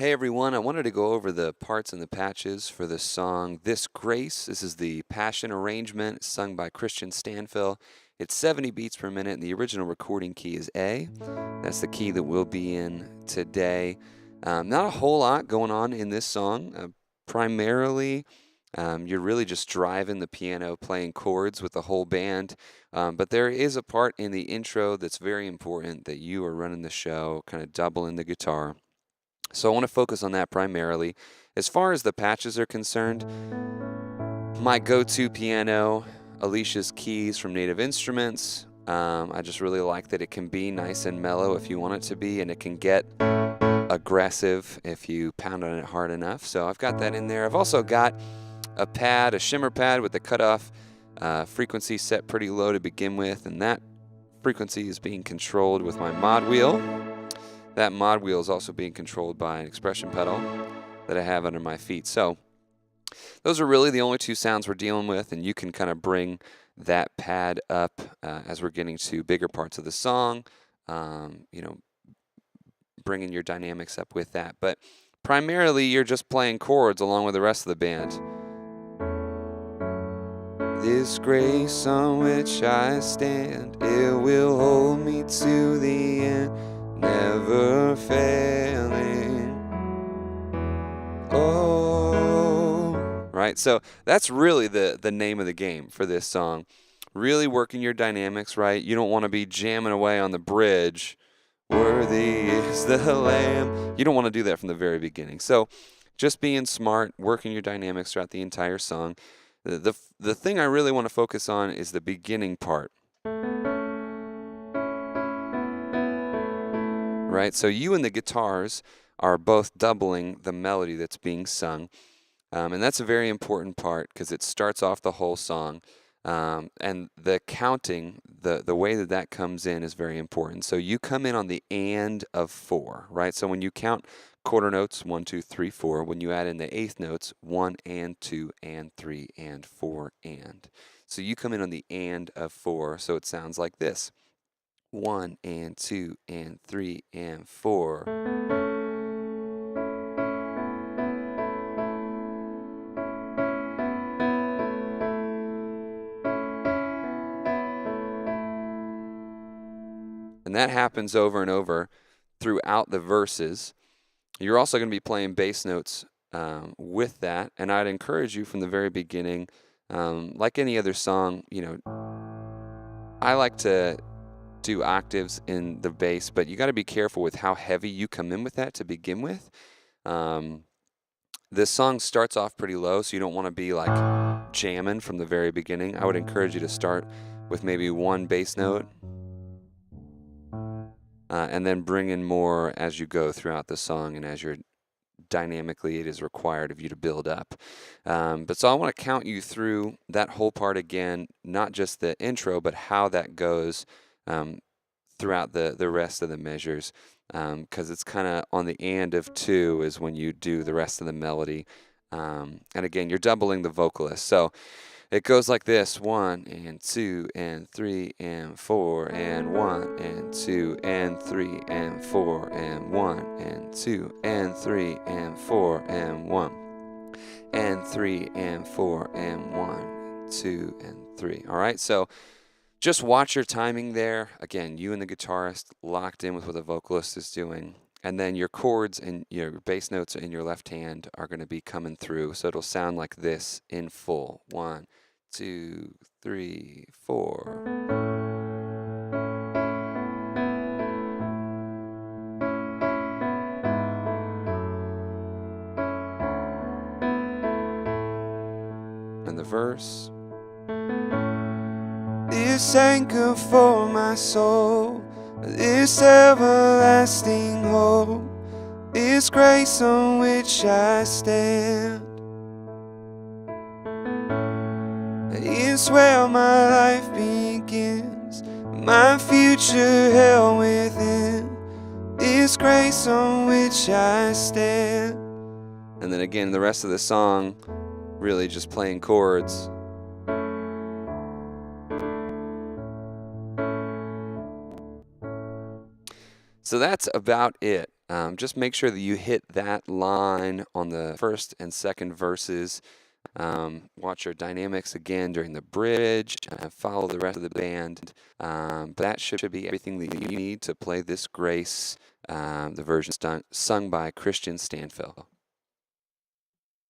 Hey everyone, I wanted to go over the parts and the patches for the song This Grace. This is the Passion arrangement sung by Kristian Stanfill. It's 70 beats per minute, and the original recording key is A. That's the key that we'll be in today. Not a whole lot going on in this song. Primarily, you're really just driving the piano, playing chords with the whole band. But there is a part in the intro that's very important that you are running the show, kind of doubling the guitar. So I want to focus on that primarily. As far as the patches are concerned, my go-to piano, Alicia's Keys from Native Instruments. I just really like that it can be nice and mellow if you want it to be, and it can get aggressive if you pound on it hard enough. So I've got that in there. I've also got a pad, a shimmer pad with the cutoff frequency set pretty low to begin with, and that frequency is being controlled with my mod wheel. That mod wheel is also being controlled by an expression pedal that I have under my feet. So those are really the only two sounds we're dealing with, and you can kind of bring that pad up as we're getting to bigger parts of the song, bringing your dynamics up with that. But primarily, you're just playing chords along with the rest of the band. This grace on which I stand, it will hold me to the end. Never failing. Oh. Right? So that's really the name of the game for this song. Really working your dynamics, right? You don't want to be jamming away on the bridge. Worthy is the Lamb. You don't want to do that from the very beginning. So just being smart, working your dynamics throughout the entire song. The thing I really want to focus on is the beginning part. Right? So you and the guitars are both doubling the melody that's being sung. And that's a very important part because it starts off the whole song. And the counting, the way that comes in is very important. So you come in on the and of 4, right? So when you count quarter notes, 1, 2, 3, 4, when you add in the eighth notes, 1 and 2 and 3 and 4 and. So you come in on the and of 4, so it sounds like this. 1 and 2 and 3 and 4. And that happens over and over throughout the verses. You're also going to be playing bass notes with that, and I'd encourage you from the very beginning, like any other song, I like to do octaves in the bass, but you got to be careful with how heavy you come in with that to begin with. This song starts off pretty low, so you don't want to be like jamming from the very beginning. I would encourage you to start with maybe one bass note and then bring in more as you go throughout the song and as you're dynamically it is required of you to build up. But so I want to count you through that whole part again, not just the intro, but how that goes throughout the rest of the measures, because it's kind of on the and of 2 is when you do the rest of the melody. And again, you're doubling the vocalist. So it goes like this: 1 and 2 and 3 and 4 and 1 and 2 and 3 and 4 and 1 and 2 and 3 and 4 and 1 and 3 and 4 and 1, 2 and 3. All right, so just watch your timing there. Again, you and the guitarist locked in with what the vocalist is doing. And then your chords and your bass notes in your left hand are going to be coming through. So it'll sound like this in full. 1, 2, 3, 4. And the verse. This anchor for my soul, this everlasting hope, this grace on which I stand, it's where my life begins, my future held within, this grace on which I stand. And then again, the rest of the song, really just playing chords. So that's about it. Just make sure that you hit that line on the first and second verses. Watch your dynamics again during the bridge. Follow the rest of the band. But that should be everything that you need to play this Grace, the version sung by Kristian Stanfill.